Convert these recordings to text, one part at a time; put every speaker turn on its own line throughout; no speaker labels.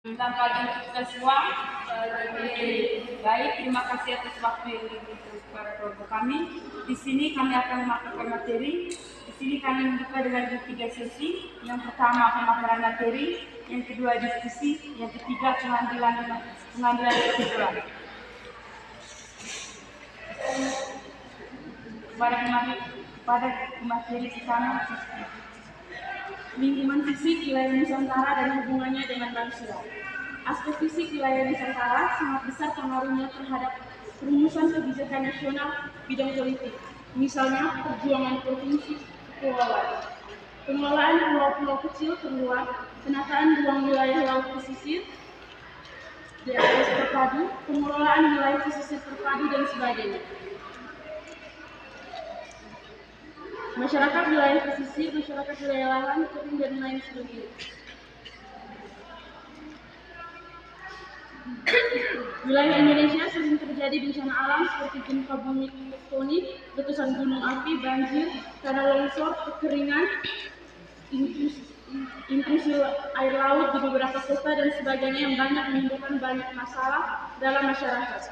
Selamat pagi untuk kita semua. Baik, terima kasih atas waktu yang diberikan kepada kelompok kami. Di sini kami akan memaparkan materi. Di sini kami membuka dengan 3 sesi. Yang pertama pemaparan materi, yang kedua diskusi, yang ketiga pengambilan kesimpulan. Pada materi pertama, lingkungan fisik wilayah Nusantara dan hubungannya dengan manusia. Aspek fisik wilayah Nusantara sangat besar pengaruhnya terhadap perumusan kebijakan nasional bidang politik. Misalnya, perjuangan provinsi kepulauan, pengelolaan pulau-pulau kecil terluar, penataan ruang wilayah laut pesisir, DLS terpadu, pengelolaan wilayah pesisir terpadu, dan sebagainya. Masyarakat wilayah pesisir, masyarakat wilayah lahan, kering, dan lain sebagainya. Wilayah Indonesia sering terjadi bencana alam seperti gempa bumi tektonik, letusan gunung api, banjir, tanah longsor, kekeringan, intrusi air laut di beberapa kota, dan sebagainya yang banyak menimbulkan banyak masalah dalam masyarakat.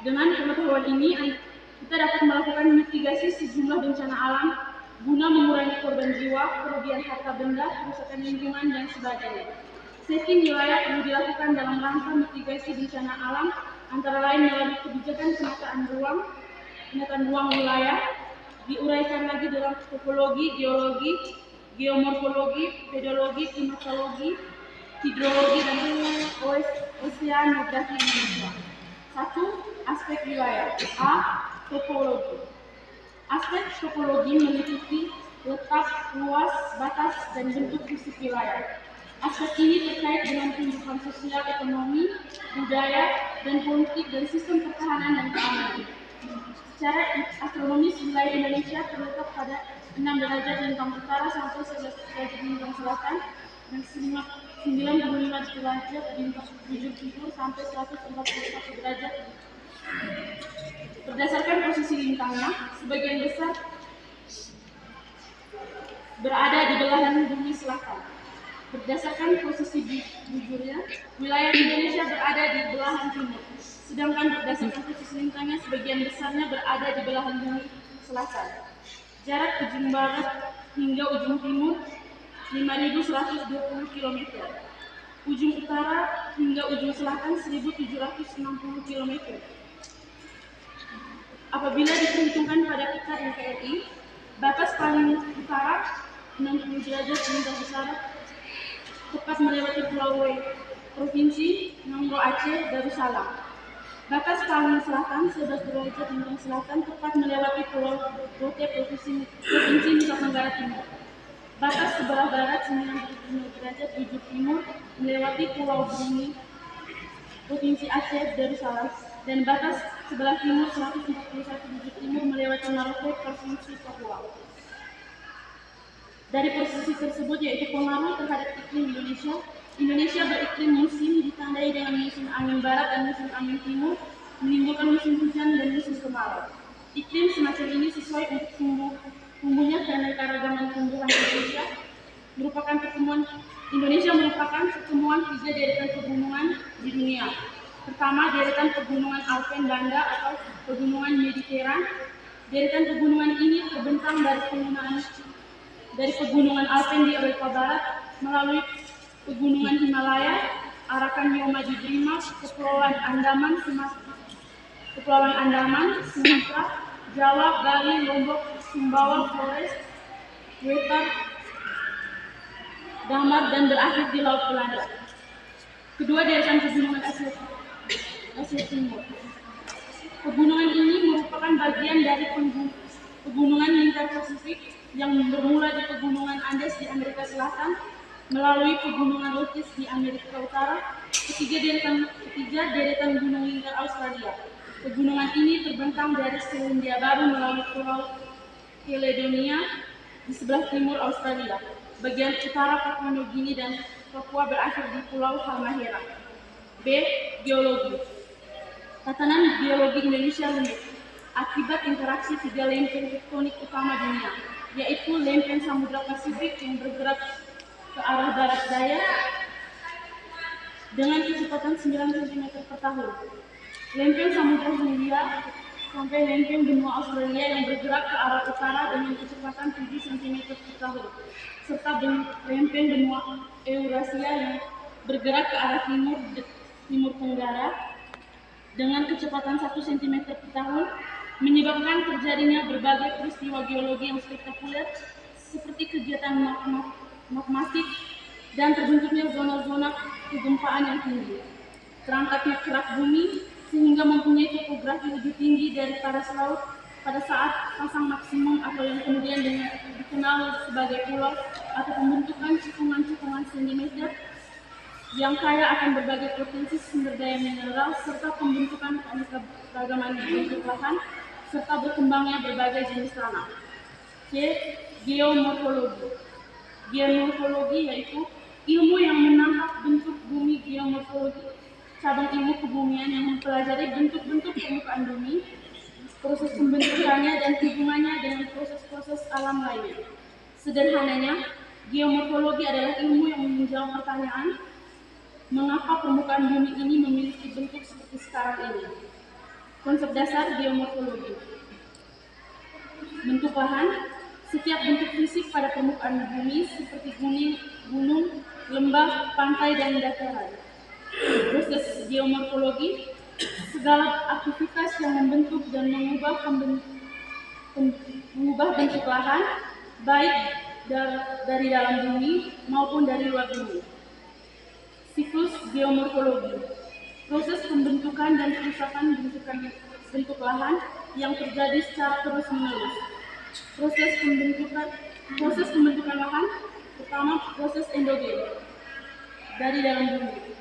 Dengan pengetahuan ini, kita dapat melakukan mitigasi sejumlah bencana alam guna mengurangi korban jiwa, kerugian harta benda, kerusakan lingkungan, dan sebagainya. Setting wilayah perlu dilakukan dalam rangka mitigasi bencana alam, antara lain melalui kebijakan penataan ruang wilayah, diuraikan lagi dalam topologi, geologi, geomorfologi, pedologi, klimatologi, hidrologi, dan oseanografi Indonesia. 1. Aspek wilayah. A. Topologi. Aspek topologi meliputi letak, luas, batas, dan bentuk fisik wilayah. Aspek ini terkait dengan kehidupan sosial, ekonomi, budaya, dan politik, dan sistem pertahanan dan keamanan. Secara astronomis, wilayah Indonesia terletak pada 6 derajat lintang utara sampai 11 derajat lintang selatan, dan 95 derajat lintang bujur timur sampai 141 derajat. Berdasarkan posisi lintangnya, sebagian besar berada di belahan bumi selatan. Berdasarkan posisi bujurnya, wilayah Indonesia berada di belahan timur, sedangkan berdasarkan posisi lintangnya, sebagian besarnya berada di belahan bumi selatan. Jarak ujung barat hingga ujung timur 5.120 km, ujung utara hingga ujung selatan 1.760 km. Apabila diperhitungkan pada peta NKRI, batas paling utara 60 derajat lintang utara tepat melewati Pulau W, Provinsi Nangro Aceh, Darussalam. Batas paling selatan 11 derajat lintang selatan tepat melewati Pulau Rote, Provinsi Nusa Tenggara Timur. Batas sebelah barat 95 derajat bujur timur melewati Pulau Brunei, Provinsi Aceh, Darussalam, dan batas sebelah timur 141 bujur timur melewati Maroke, Provinsi Papua. Dari posisi tersebut, yaitu pengaruh terhadap iklim Indonesia beriklim musim ditandai dengan musim angin barat dan musim angin timur, menimbulkan musim hujan dan musim kemarau. Iklim semacam ini sesuai untuk tumbuhnya keanekaragaman tumbuhan Indonesia. Indonesia merupakan pertemuan 3 deretan pegunungan di dunia. Pertama, deretan pegunungan Alpen Banda atau pegunungan Mediteran. Deretan pegunungan ini terbentang dari pegunungan Alpen di Eropa Barat melalui pegunungan Himalaya, Arakan Yoma di Brima, Kepulauan Andaman, Sumatera, Jawa, Bali, Lombok, Sumbawa, Flores, Wetar, Damar, dan berakhir di Laut Belanda. Kedua, deretan pegunungan Asia Timur. Pegunungan ini merupakan bagian dari pegunungan lingkar Pasifik yang bermula di pegunungan Andes di Amerika Selatan, melalui pegunungan Rockies di Amerika Utara. Ketiga, deretan gunung lingkar Australia. Pegunungan ini terbentang dari Selandia Baru melalui Pulau Caledonia di sebelah timur Australia. Bagian utara Papua Nugini dan Papua berakhir di Pulau Halmahera. B. Geologi. Tatanan geologi Indonesia rumit akibat interaksi 3 lempeng tektonik utama dunia, yaitu lempeng Samudra Pasifik yang bergerak ke arah barat daya dengan kecepatan 9 cm per tahun. Lempeng Samudra Hindia sampai lempeng benua Australia yang bergerak ke arah utara dengan kecepatan 7 cm per tahun, serta lempeng benua Eurasia yang bergerak ke arah timur tenggara dengan kecepatan 1 cm per tahun, menyebabkan terjadinya berbagai peristiwa geologi yang spektakuler seperti kegiatan magmatik dan terbentuknya zona-zona kegempaan yang tinggi, terangkatnya kerak bumi sehingga mempunyai topografi lebih tinggi dari paras laut pada saat pasang maksimum atau yang kemudian dikenal sebagai pulau atau pembentukan cekungan-cekungan sedimen yang kaya akan berbagai potensi sumber daya mineral serta pembentukan keanekaragaman bentuk lahan serta berkembangnya berbagai jenis tanah. C. Geomorfologi. Geomorfologi yaitu ilmu yang menangkap bentuk bumi. Geomorfologi cabang ilmu kebumian yang mempelajari bentuk-bentuk permukaan bumi, proses pembentukannya dan hubungannya dengan proses-proses alam lainnya. Sederhananya, geomorfologi adalah ilmu yang menjawab pertanyaan mengapa permukaan bumi ini memiliki bentuk seperti sekarang ini. Konsep dasar geomorfologi. Bentuk lahan. Setiap bentuk fisik pada permukaan bumi seperti gunung, lembah, pantai, dan dataran. Proses geomorfologi, segala aktivitas yang membentuk dan mengubah bentuk lahan, baik dari dalam bumi maupun dari luar bumi. Siklus geomorfologi, proses pembentukan dan kerusakan bentuk lahan yang terjadi secara terus-menerus. Proses pembentukan lahan, pertama proses endogen dari dalam bumi.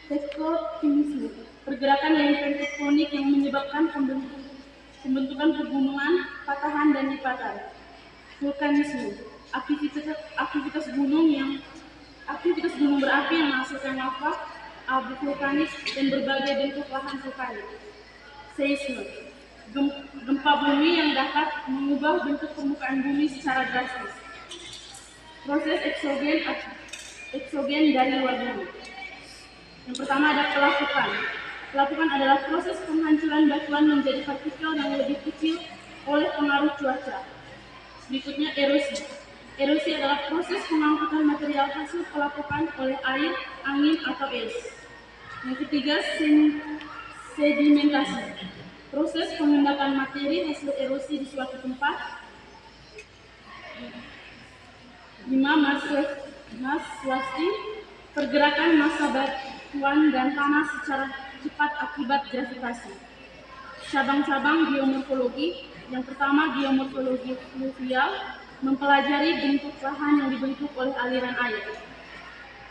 Tektonisme, pergerakan lempeng tektonik yang menyebabkan pembentukan pegunungan, patahan dan lipatan. Vulkanisme, aktivitas gunung berapi yang menghasilkan lava, abu vulkanik dan berbagai bentuk lahan vulkanik. Seisme, gempa bumi yang dapat mengubah bentuk permukaan bumi secara drastis. Proses eksogen dari luar bumi. Yang pertama ada pelapukan. Pelapukan adalah proses penghancuran batuan menjadi partikel yang lebih kecil oleh pengaruh cuaca. Berikutnya erosi. Erosi adalah proses pengangkutan material hasil pelapukan oleh air, angin, atau es. Yang ketiga sedimentasi. Proses pengendapan materi hasil erosi di suatu tempat. 5. Maswasti, pergerakan massa batuan dan tanah secara cepat akibat gravitasi. Cabang-cabang geomorfologi. Yang pertama geomorfologi fluvial, mempelajari bentuk lahan yang dibentuk oleh aliran air.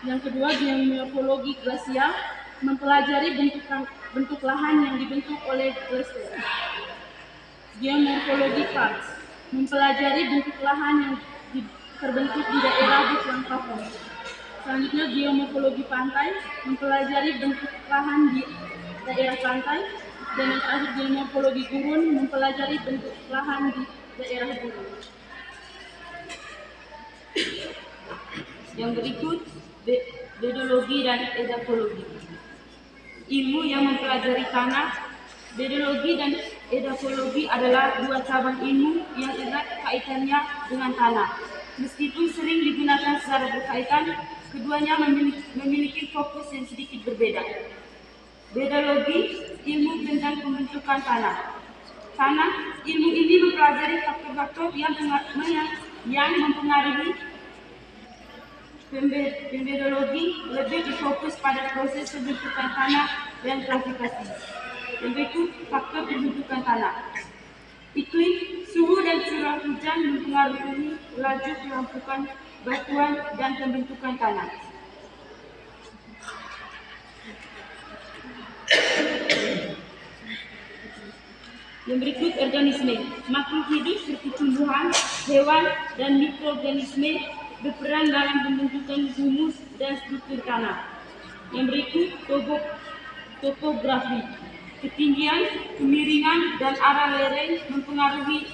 Yang kedua geomorfologi glasial, mempelajari bentuk lahan yang dibentuk oleh glacier. Geomorfologi karst, mempelajari bentuk lahan yang terbentuk di daerah batuan kapur. Selanjutnya geomorfologi pantai, mempelajari bentuk lahan di daerah pantai. Dan yang terakhir geomorfologi gurun, mempelajari bentuk lahan di daerah gurun. Yang berikut bedologi dan edapologi. Ilmu yang mempelajari tanah. Bedologi dan edapologi adalah dua cabang ilmu yang erat kaitannya dengan tanah. Meskipun sering digunakan secara berkaitan, keduanya memiliki fokus yang sedikit berbeda. Bedologi, ilmu tentang pembentukan tanah. Ilmu ini mempelajari faktor-faktor yang mempengaruhi. Bedologi lebih difokus pada proses pembentukan tanah dan klasifikasi. Yang berikut faktor pembentukan tanah. Iklim, suhu dan curah hujan mempengaruhi laju pelampukan batuan dan pembentukan tanah. Yang berikut organisme. Makhluk hidup seperti tumbuhan, hewan, dan mikroorganisme berperan dalam pembentukan humus dan struktur tanah. Yang berikut topografi. Ketinggian, kemiringan, dan arah lereng mempengaruhi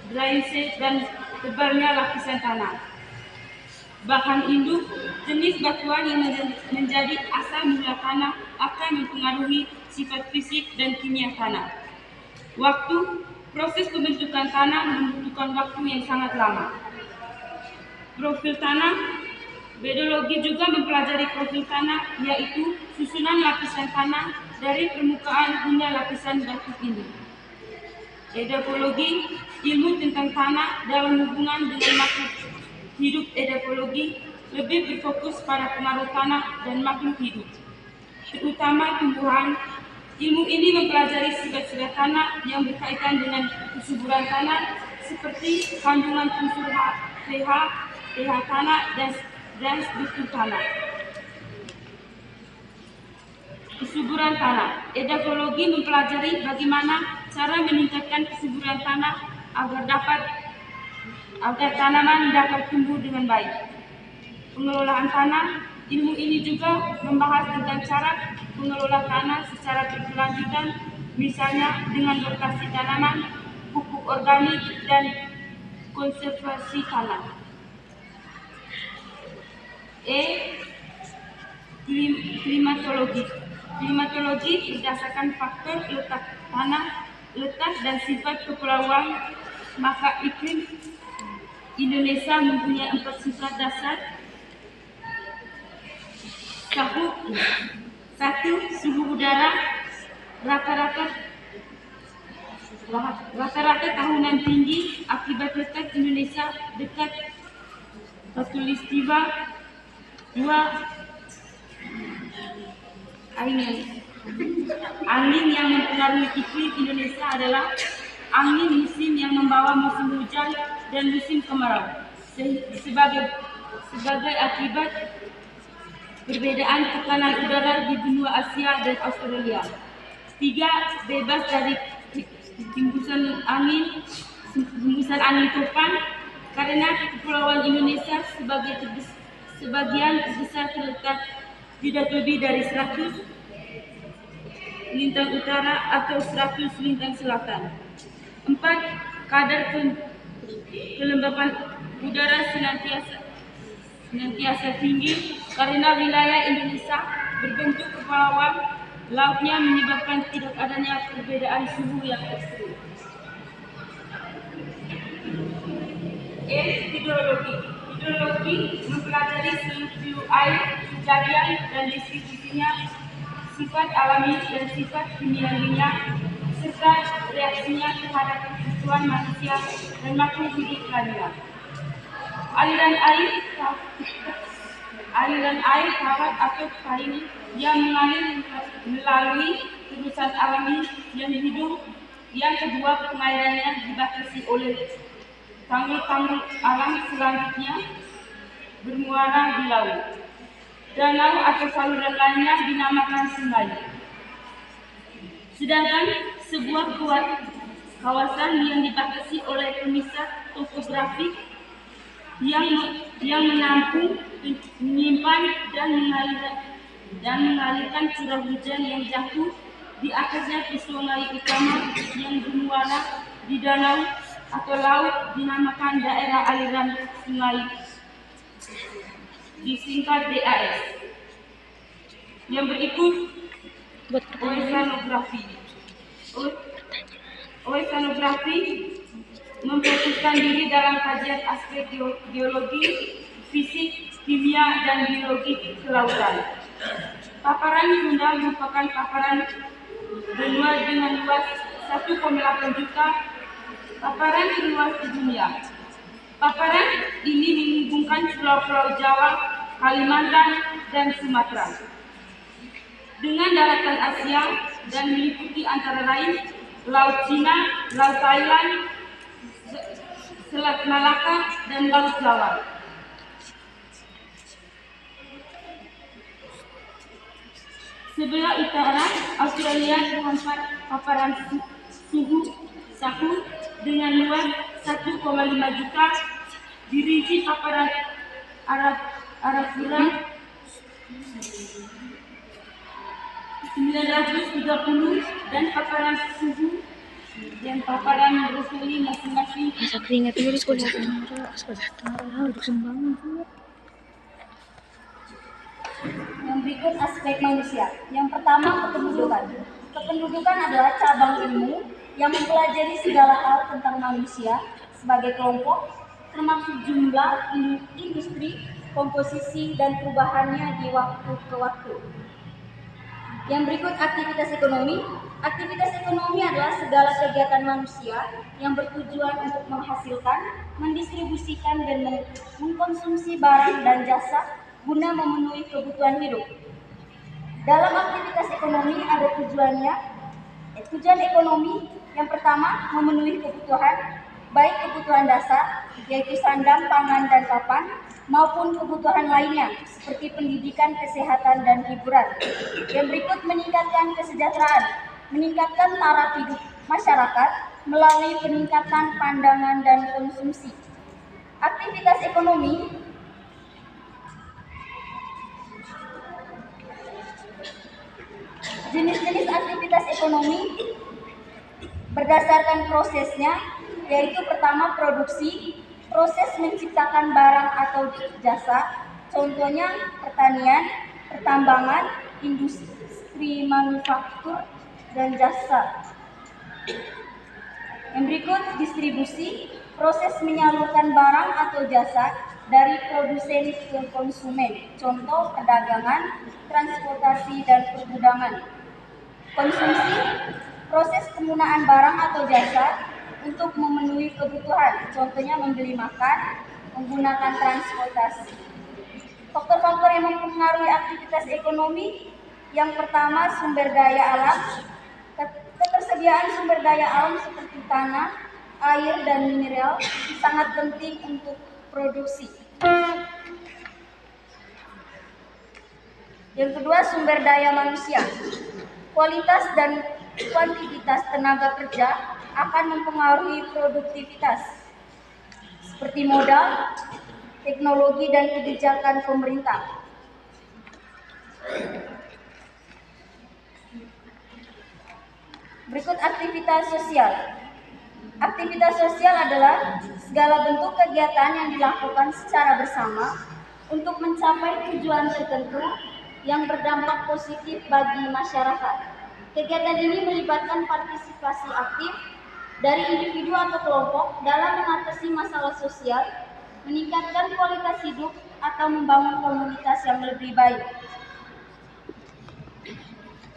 drainase dan tebalnya lapisan tanah. bahan induk, jenis batuan yang menjadi asal mula tanah akan mempengaruhi sifat fisik dan kimia tanah. Waktu, proses pembentukan tanah membutuhkan waktu yang sangat lama. Profil tanah, bedologi juga mempelajari profil tanah, yaitu susunan lapisan tanah dari permukaan hingga lapisan batu induk. Edapologi, ilmu tentang tanah dalam hubungan dengan makhluk hidup. Edapologi lebih berfokus pada pengaruh tanah dan makhluk hidup, terutama tumbuhan. Ilmu ini mempelajari sifat-sifat tanah yang berkaitan dengan kesuburan tanah, seperti kandungan unsur pH, pH tanah, dan struktur tanah. Kesuburan tanah. Edapologi mempelajari bagaimana cara meningkatkan kesuburan tanah agar tanaman dapat tumbuh dengan baik. Pengelolaan tanah. Ilmu ini juga membahas tentang cara mengelola tanah secara berkelanjutan, misalnya dengan rotasi tanaman, pupuk organik, dan konservasi tanah. Klimatologi. Klimatologi berdasarkan faktor letak tanah, letak dan sifat kepulauan, maka iklim Indonesia mempunyai 4 sifat dasar. 1. Suhu udara rata-rata tahunan tinggi akibat letak Indonesia dekat khatulistiwa. 2. Angin yang mempengaruhi iklim Indonesia adalah angin musim yang membawa musim hujan dan musim kemarau. Sebagai akibat perbedaan tekanan udara di benua Asia dan Australia. 3. Bebas dari hembusan angin topan karena kepulauan Indonesia sebagian besar terletak tidak lebih dari 100 lintang utara atau 100 lintang selatan. 4. Kadar kelembapan udara senantiasa tinggi karena wilayah Indonesia berbentuk kepulauan lautnya menyebabkan tidak adanya perbedaan suhu yang ekstrim. Hidrologi. Hidrologi mempelajari seluk-beluk air, kejadian dan distribusinya, sifat alami dan sifat kimia, serta reaksinya terhadap kebutuhan manusia dan makhluk hidup lainnya. Aliran air tawar atau kain yang mengalir melalui terusan alami yang hidup. Yang kedua, pengairannya dibatasi oleh tanggul-tanggul alam, selanjutnya bermuara di laut. Danau atau saluran lainnya dinamakan sungai. Sedangkan sebuah kawasan yang dibatasi oleh pemisah topografik yang menampung, menyimpan, dan mengalirkan curah hujan yang jatuh di atasnya ke sungai utama yang bermuara di danau atau laut dinamakan daerah aliran sungai, disingkat DAS. Yang berikut oceanografi. Oceanografi memfokuskan diri dalam kajian aspek geologi, fisik, kimia, dan biologi kelautan. Paparan Sunda merupakan paparan benua dengan luas 1,8 juta paparan terluas di dunia. Paparan ini menghubungkan pulau-pulau Jawa, Kalimantan, dan Sumatera dengan daratan Asia dan meliputi antara lain Laut Cina, Laut Thailand, Selat Malaka, dan Laut Jawa. Sebelah utara Australia terhampar paparan suhu dengan luas 1,5 juta, dirinci paparan Arafura 930 dan paparan suhu dan paparan Roseli masing-masing.
Masa keringat dulu sekolah duduk sembangan. Yang berikut aspek manusia. Yang pertama, kependudukan. Kependudukan adalah cabang ilmu yang mempelajari segala hal tentang manusia sebagai kelompok, termasuk jumlah, industri, komposisi, dan perubahannya di waktu ke waktu. Yang berikut aktivitas ekonomi. Aktivitas ekonomi adalah segala kegiatan manusia yang bertujuan untuk menghasilkan, mendistribusikan, dan mengkonsumsi barang dan jasa guna memenuhi kebutuhan hidup. Dalam aktivitas ekonomi ada tujuannya. Tujuan ekonomi yang pertama memenuhi kebutuhan, baik kebutuhan dasar yaitu sandang, pangan, dan papan, maupun kebutuhan lainnya seperti pendidikan, kesehatan, dan hiburan. Yang berikut meningkatkan kesejahteraan, meningkatkan taraf hidup masyarakat melalui peningkatan pandangan dan konsumsi. Aktivitas ekonomi jenis-jenis aktivitas ekonomi berdasarkan prosesnya, yaitu pertama produksi, proses menciptakan barang atau jasa, contohnya pertanian, pertambangan, industri manufaktur, dan jasa. Yang berikut distribusi, proses menyalurkan barang atau jasa dari produsen ke konsumen, contoh perdagangan, transportasi, dan pergudangan. Konsumsi, proses penggunaan barang atau jasa untuk memenuhi kebutuhan, contohnya membeli makan, menggunakan transportasi. Faktor-faktor yang mempengaruhi aktivitas ekonomi, yang pertama sumber daya alam. Ketersediaan sumber daya alam seperti tanah, air, dan mineral sangat penting untuk produksi. Yang kedua, sumber daya manusia. Kualitas dan kuantitas tenaga kerja akan mempengaruhi produktivitas, seperti modal, teknologi, dan kebijakan pemerintah. Berikut aktivitas sosial. Aktivitas sosial adalah segala bentuk kegiatan yang dilakukan secara bersama untuk mencapai tujuan tertentu yang berdampak positif bagi masyarakat. Kegiatan ini melibatkan partisipasi aktif dari individu atau kelompok dalam mengatasi masalah sosial, meningkatkan kualitas hidup, atau membangun komunitas yang lebih baik.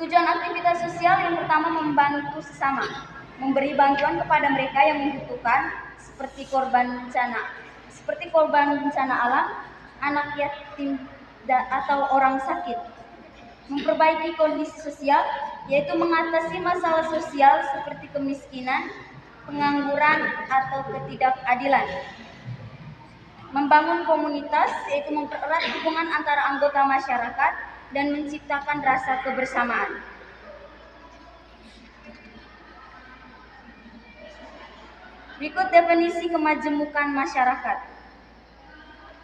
Tujuan aktivitas sosial yang pertama membantu sesama, memberi bantuan kepada mereka yang membutuhkan, seperti korban bencana alam, anak yatim, atau orang sakit. Memperbaiki kondisi sosial, yaitu mengatasi masalah sosial seperti kemiskinan, pengangguran, atau ketidakadilan. Membangun komunitas, yaitu mempererat hubungan antara anggota masyarakat dan menciptakan rasa kebersamaan. Berikut definisi kemajemukan masyarakat.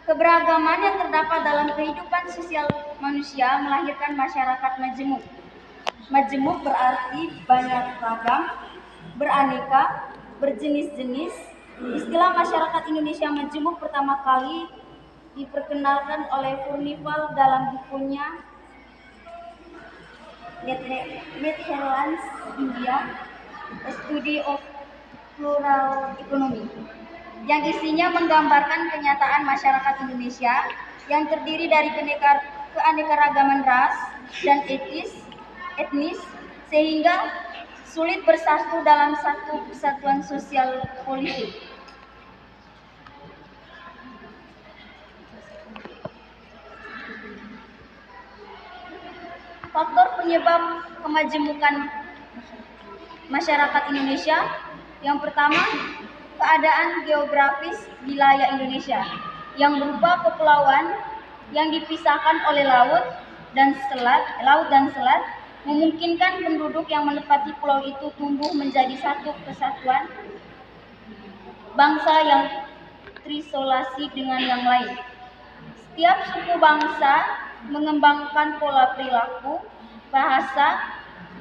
Keberagaman yang terdapat dalam kehidupan sosial manusia melahirkan masyarakat majemuk. Majemuk berarti banyak ragam, beraneka, berjenis-jenis. Istilah masyarakat Indonesia majemuk pertama kali diperkenalkan oleh Furnival dalam bukunya Netherlands, India, A Study of Plural Economy, yang isinya menggambarkan kenyataan masyarakat Indonesia yang terdiri dari keanekaragaman ras dan etnis, sehingga sulit bersatu dalam satu kesatuan sosial politik. Faktor penyebab kemajemukan masyarakat Indonesia. Yang pertama, keadaan geografis wilayah Indonesia yang berupa kepulauan yang dipisahkan oleh laut dan selat memungkinkan penduduk yang menempati pulau itu tumbuh menjadi satu kesatuan bangsa yang terisolasi dengan yang lain. Setiap suku bangsa mengembangkan pola perilaku, bahasa,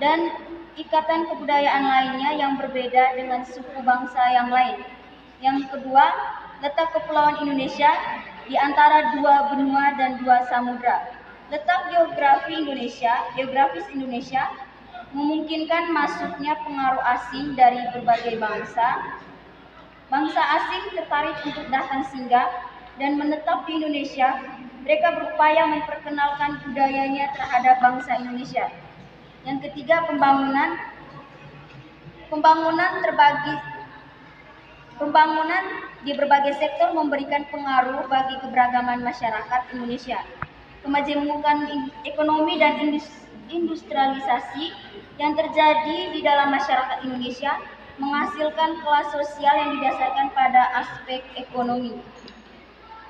dan ikatan kebudayaan lainnya yang berbeda dengan suku bangsa yang lain. Yang kedua, letak kepulauan Indonesia di antara dua benua dan dua samudra. Letak geografis Indonesia memungkinkan masuknya pengaruh asing dari berbagai bangsa. Bangsa asing tertarik untuk datang singgah dan menetap di Indonesia. Mereka berupaya memperkenalkan budayanya terhadap bangsa Indonesia. Yang ketiga, pembangunan. Pembangunan di berbagai sektor memberikan pengaruh bagi keberagaman masyarakat Indonesia. Kemajemukan ekonomi dan industrialisasi yang terjadi di dalam masyarakat Indonesia menghasilkan kelas sosial yang didasarkan pada aspek ekonomi.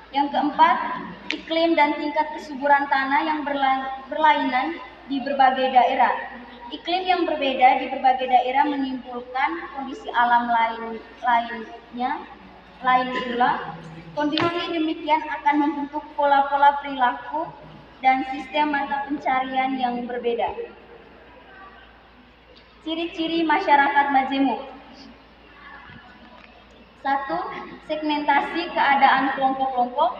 Yang keempat, iklim dan tingkat kesuburan tanah yang berlainan di berbagai daerah. Iklim yang berbeda di berbagai daerah menimbulkan kondisi alam lain pula. Kondisi demikian akan membentuk pola-pola perilaku dan sistem mata pencarian yang berbeda. Ciri-ciri masyarakat majemuk. 1. Segmentasi keadaan kelompok-kelompok.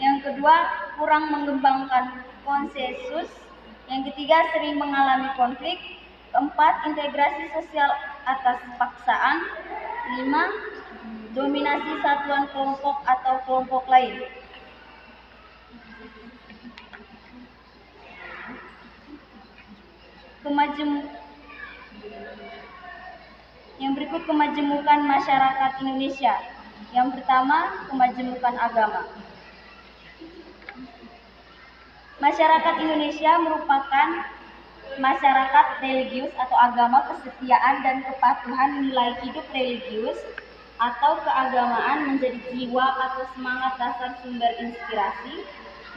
Yang kedua, kurang mengembangkan konsensus. Yang ketiga, sering mengalami konflik. Keempat, integrasi sosial atas paksaan. 5. Dominasi satuan kelompok atau kelompok lain. Yang berikut kemajemukan masyarakat Indonesia. Yang pertama, kemajemukan agama. Masyarakat Indonesia merupakan masyarakat religius atau agama kesetiaan dan kepatuhan nilai hidup religius atau keagamaan menjadi jiwa atau semangat dasar sumber inspirasi,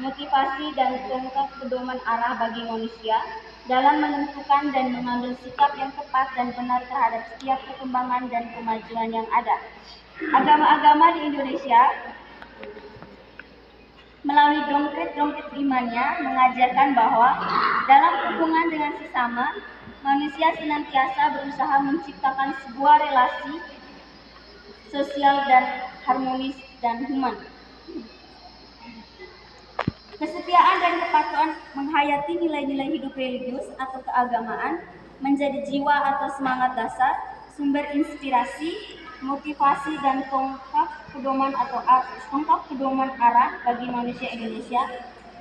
motivasi dan tonggak pedoman arah bagi manusia dalam menentukan dan mengambil sikap yang tepat dan benar terhadap setiap perkembangan dan kemajuan yang ada. Agama-agama di Indonesia melalui doktrin imannya mengajarkan bahwa dalam hubungan dengan sesama, manusia senantiasa berusaha menciptakan sebuah relasi sosial dan harmonis dan human. Kesetiaan dan kepatuhan menghayati nilai-nilai hidup religius atau keagamaan menjadi jiwa atau semangat dasar, sumber inspirasi, motivasi dan tonggak pedoman arah bagi manusia Indonesia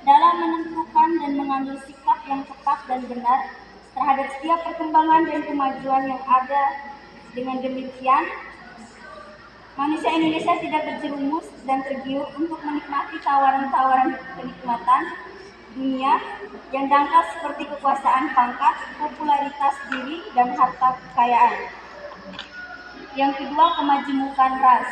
dalam menentukan dan mengambil sikap yang tepat dan benar terhadap setiap perkembangan dan kemajuan yang ada. Dengan demikian, manusia Indonesia tidak berjerumus dan tergiur untuk menikmati tawaran-tawaran kenikmatan dunia yang dangkal seperti kekuasaan pangkat, popularitas diri, dan harta kekayaan. Yang kedua, kemajemukan ras.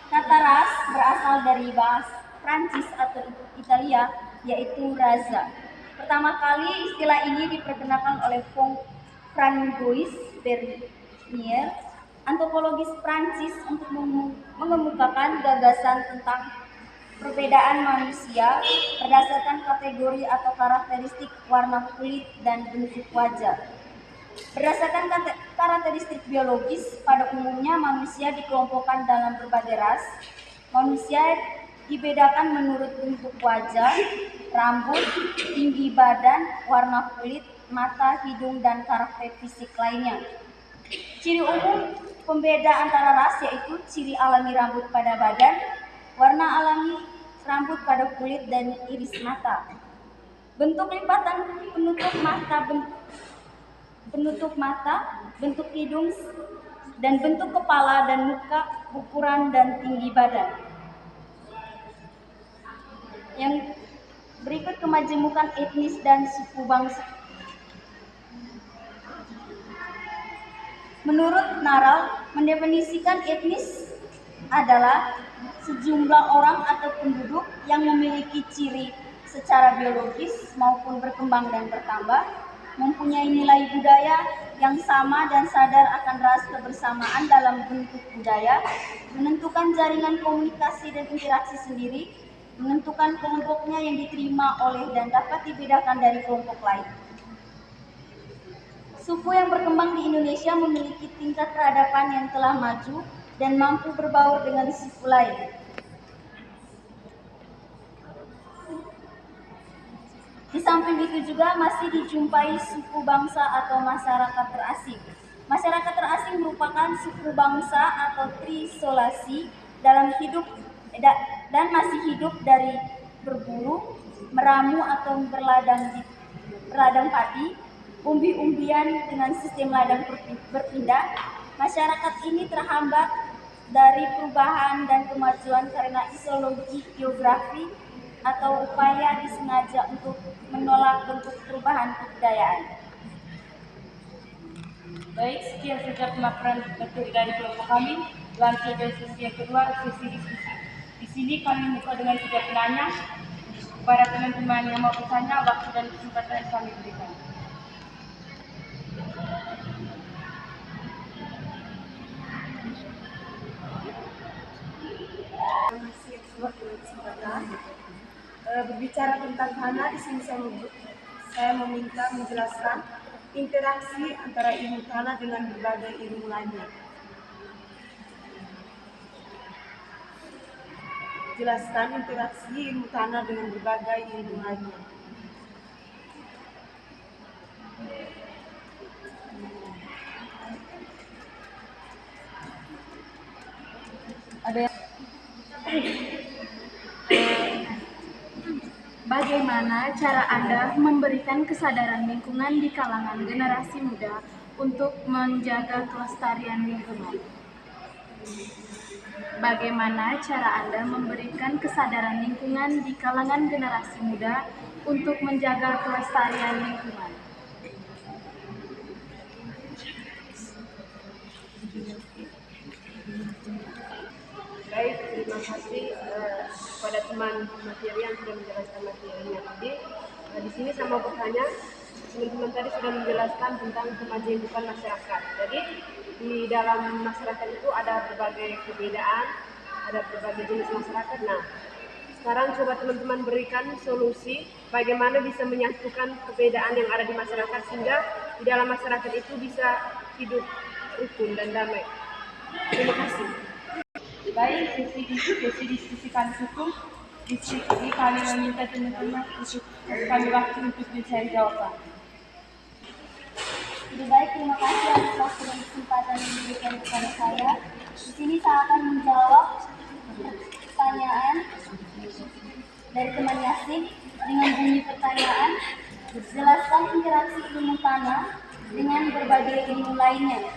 Kata ras berasal dari bahasa Prancis atau Italia, yaitu raza. Pertama kali istilah ini diperkenalkan oleh François Bernier, antropologis Prancis, untuk mengemukakan gagasan tentang perbedaan manusia berdasarkan kategori atau karakteristik warna kulit dan bentuk wajah. Berdasarkan karakteristik biologis, pada umumnya manusia dikelompokkan dalam berbagai ras. Manusia dibedakan menurut bentuk wajah, rambut, tinggi badan, warna kulit, mata, hidung, dan karakter fisik lainnya. Ciri umum pembeda antara ras yaitu ciri alami rambut pada badan, warna alami rambut pada kulit, dan iris mata. Bentuk lipatan penutup mata, bentuk hidung, dan bentuk kepala dan muka, ukuran dan tinggi badan. Yang berikut kemajemukan etnis dan suku bangsa. Menurut Naral, mendefinisikan etnis adalah sejumlah orang atau penduduk yang memiliki ciri secara biologis maupun berkembang dan bertambah, mempunyai nilai budaya yang sama dan sadar akan ras kebersamaan dalam bentuk budaya, menentukan jaringan komunikasi dan interaksi sendiri, menentukan kelompoknya yang diterima oleh dan dapat dibedakan dari kelompok lain. Suku yang berkembang di Indonesia memiliki tingkat peradaban yang telah maju dan mampu berbaur dengan suku lain. Di samping itu juga masih dijumpai suku bangsa atau masyarakat terasing. Masyarakat terasing merupakan suku bangsa atau trisolasi dalam hidup dan masih hidup dari berburu, meramu atau berladang padi, umbi-umbian dengan sistem ladang berpindah. Masyarakat ini terhambat dari perubahan dan kemajuan karena ideologi geografi atau upaya disengaja untuk menolak bentuk perubahan kebudayaan.
Baik, sekian saja pemaparan materi dari kelompok kami. Lanjut ke sesi yang kedua, sesi diskusi. Di sini kami buka dengan 3 penanya. Kepada teman-teman yang mau bertanya, waktu dan kesempatan kami berikan.
Berbicara tentang tanah, di sini saya meminta menjelaskan interaksi antara ilmu tanah dengan berbagai ilmu lainnya. Jelaskan interaksi ilmu tanah dengan berbagai ilmu lainnya.
Bagaimana cara Anda memberikan kesadaran lingkungan di kalangan generasi muda untuk menjaga kelestarian lingkungan? Bagaimana cara Anda memberikan kesadaran lingkungan di kalangan generasi muda untuk menjaga kelestarian lingkungan?
Baik, terima kasih kepada teman materi yang sudah menjelaskan materinya tadi. Di sini saya mau bertanya, teman-teman tadi sudah menjelaskan tentang kemajemukan masyarakat. Jadi di dalam masyarakat itu ada berbagai perbedaan, ada berbagai jenis masyarakat. Nah, sekarang coba teman-teman berikan solusi bagaimana bisa menyatukan perbedaan yang ada di masyarakat sehingga di dalam masyarakat itu bisa hidup rukun dan damai. Terima kasih.
Baik, sesi diskusi kami cukup. Di sini kami meminta teman-teman untuk kami waktu untuk mencari jawaban.
Lebih baik, terima kasih atas waktu dan kesempatan yang diberikan kepada saya. Di sini saya akan menjawab pertanyaan dari teman Yasin dengan bunyi pertanyaan. Jelaskan interaksi ilmu tanah dengan berbagai ilmu lainnya.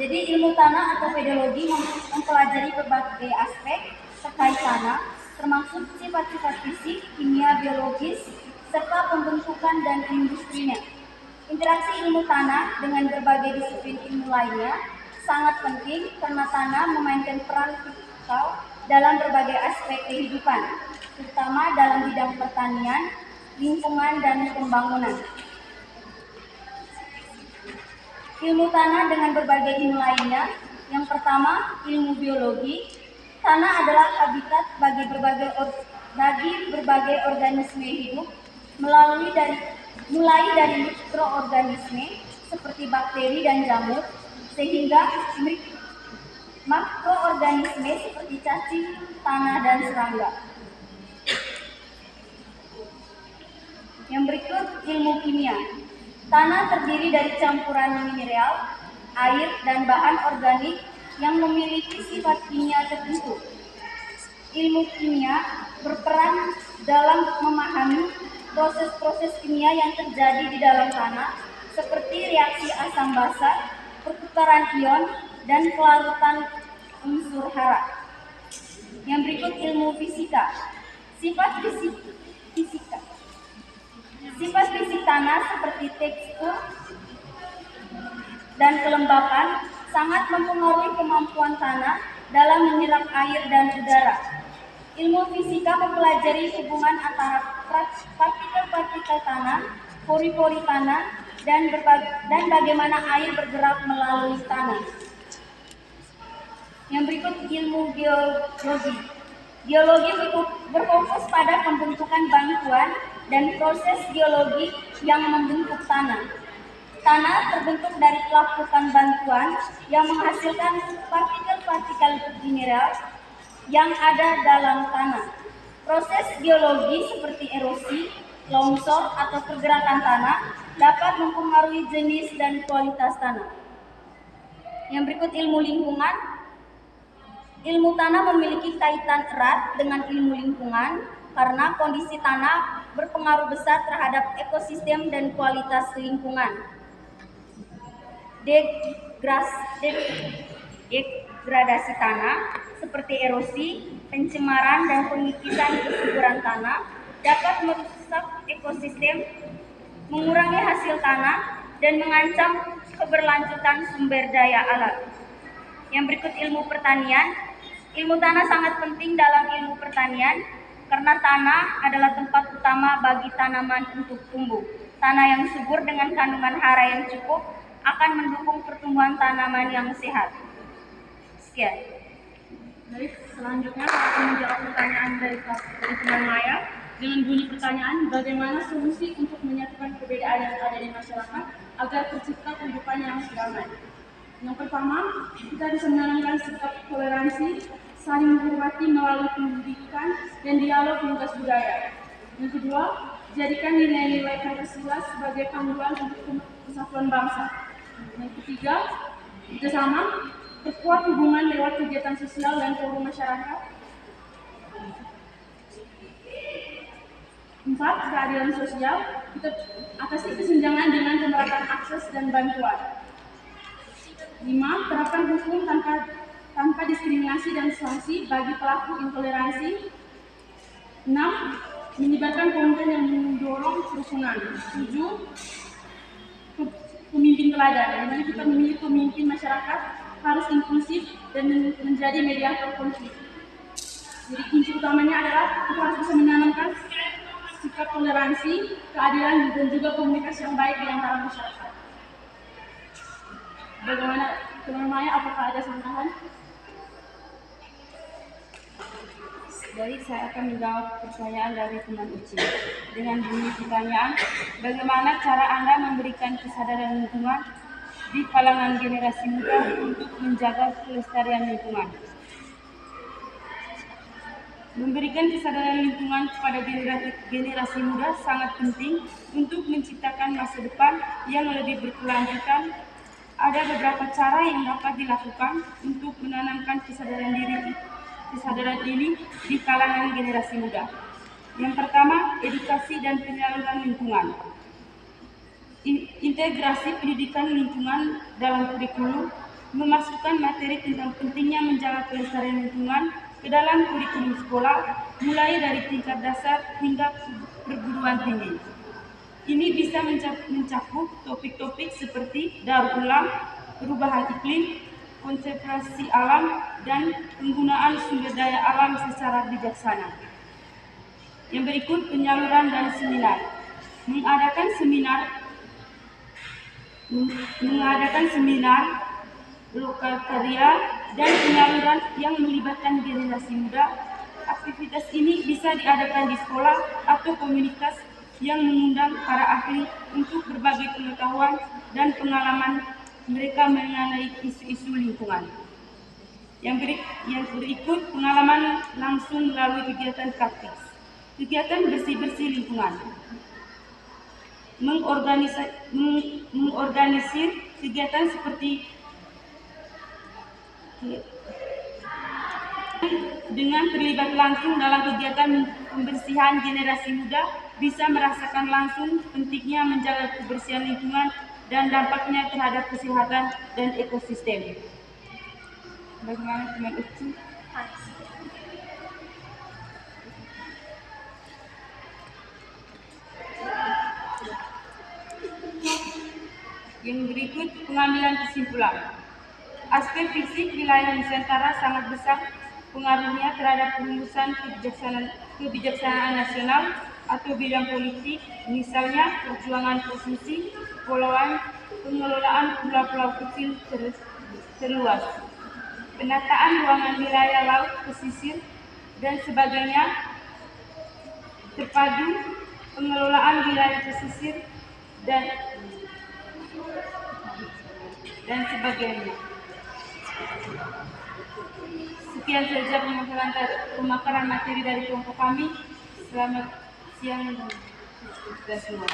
Jadi ilmu tanah atau pedologi mempelajari berbagai aspek terkait tanah, termasuk sifat-sifat fisik, kimia, biologis, serta pembentukan dan industrinya. Interaksi ilmu tanah dengan berbagai disiplin ilmu lainnya sangat penting karena tanah memainkan peran kritikal dalam berbagai aspek kehidupan, terutama dalam bidang pertanian, lingkungan, dan pembangunan. Ilmu tanah dengan berbagai ilmu lainnya. Yang pertama, ilmu biologi. Tanah adalah habitat bagi berbagai organisme hidup, mulai dari mikroorganisme seperti bakteri dan jamur, sehingga makroorganisme seperti cacing, tanah, dan serangga. Yang berikut, ilmu kimia. Tanah terdiri dari campuran mineral, air, dan bahan organik yang memiliki sifat kimia tertentu. Ilmu kimia berperan dalam memahami proses-proses kimia yang terjadi di dalam tanah, seperti reaksi asam basa, pertukaran ion, dan kelarutan unsur hara. Yang berikut, ilmu fisika. Sifat fisik tanah seperti tekstur dan kelembapan sangat mempengaruhi kemampuan tanah dalam menyerap air dan udara. Ilmu fisika mempelajari hubungan antara partikel-partikel tanah, pori-pori tanah, dan bagaimana air bergerak melalui tanah. Yang berikut, ilmu geologi. Geologi berfokus pada pembentukan batuan dan proses geologi yang membentuk tanah. Tanah terbentuk dari pelapukan batuan yang menghasilkan partikel-partikel mineral yang ada dalam tanah. Proses geologi seperti erosi, longsor atau pergerakan tanah dapat mempengaruhi jenis dan kualitas tanah. Yang berikut ilmu lingkungan. Ilmu tanah memiliki kaitan erat dengan ilmu lingkungan karena kondisi tanah berpengaruh besar terhadap ekosistem dan kualitas lingkungan. Degradasi tanah seperti erosi, pencemaran, dan pengikisan kesuburan tanah dapat merusak ekosistem, mengurangi hasil tanah, dan mengancam keberlanjutan sumber daya alam. Yang berikut ilmu pertanian. Ilmu tanah sangat penting dalam ilmu pertanian karena tanah adalah tempat utama bagi tanaman untuk tumbuh. Tanah yang subur dengan kandungan hara yang cukup akan mendukung pertumbuhan tanaman yang sehat. Sekian.
Baik, selanjutnya akan menjawab pertanyaan dari teman Maya dengan bunyi pertanyaan, bagaimana solusi untuk menyatukan perbedaan yang ada di masyarakat agar tercipta kehidupan yang damai. Yang pertama, kita bisa menanamkan sikap toleransi, saling menghormati melalui pendidikan dan dialog lintas budaya. Yang kedua, jadikan nilai-nilai Pancasila sebagai panduan untuk kesatuan bangsa. Yang ketiga, kerjasama, perkuat hubungan lewat kegiatan sosial dan forum masyarakat. 4. Keadilan sosial, kita atasi kesenjangan dengan pemerataan akses dan bantuan. 5. Terapkan hukum tanpa diskriminasi dan sanksi bagi pelaku intoleransi. 6. Menyebarkan konten yang mendorong kerukunan. 7. Pemimpin teladan, di mana kita memilih pemimpin masyarakat harus inklusif dan menjadi mediator konflik. Jadi kunci utamanya adalah kita harus bisa menanamkan sikap toleransi, keadilan, dan juga komunikasi yang baik di antara masyarakat. Bagaimana teman Maya, apakah ada sanggahan?
Baik, saya akan menjawab pertanyaan dari teman Uci. Dengan bunyi pertanyaan, bagaimana cara Anda memberikan kesadaran lingkungan di kalangan generasi muda untuk menjaga kelestarian lingkungan? Memberikan kesadaran lingkungan kepada generasi muda sangat penting untuk menciptakan masa depan yang lebih berkelanjutan. Ada beberapa cara yang dapat dilakukan untuk menanamkan kesadaran ini di kalangan generasi muda. Yang pertama, edukasi dan penyaluran lingkungan. Integrasi pendidikan lingkungan dalam kurikulum, memasukkan materi tentang pentingnya menjaga kelestarian lingkungan ke dalam kurikulum sekolah, mulai dari tingkat dasar hingga perguruan tinggi. Ini bisa mencakup topik-topik seperti daur ulang, perubahan iklim, konservasi alam, dan penggunaan sumber daya alam secara bijaksana. Yang berikut penyaluran dan seminar. Mengadakan seminar, lokal karya, dan penyaluran yang melibatkan generasi muda. Aktivitas ini bisa diadakan di sekolah atau komunitas yang mengundang para ahli untuk berbagi pengetahuan dan pengalaman mereka mengenai isu-isu lingkungan. Yang berikut pengalaman langsung melalui kegiatan praktis. Kegiatan bersih-bersih lingkungan. Mengorganisir kegiatan seperti dengan terlibat langsung dalam kegiatan pembersihan, generasi muda bisa merasakan langsung pentingnya menjaga kebersihan lingkungan dan dampaknya terhadap kesehatan dan ekosistem. Bagaimana teman Uci? Yang berikut pengambilan kesimpulan. Aspek fisik wilayah Nusantara sangat besar pengaruhnya terhadap perumusan kebijaksanaan nasional atau bidang politik, misalnya perjuangan provinsi, kepulauan, pengelolaan pulau-pulau kecil terluas, penataan ruangan wilayah laut pesisir, dan sebagainya, terpadu pengelolaan wilayah pesisir dan sebagainya. Sekian saja pemaparan materi dari kelompok kami. Selamat siang.
Kita semua.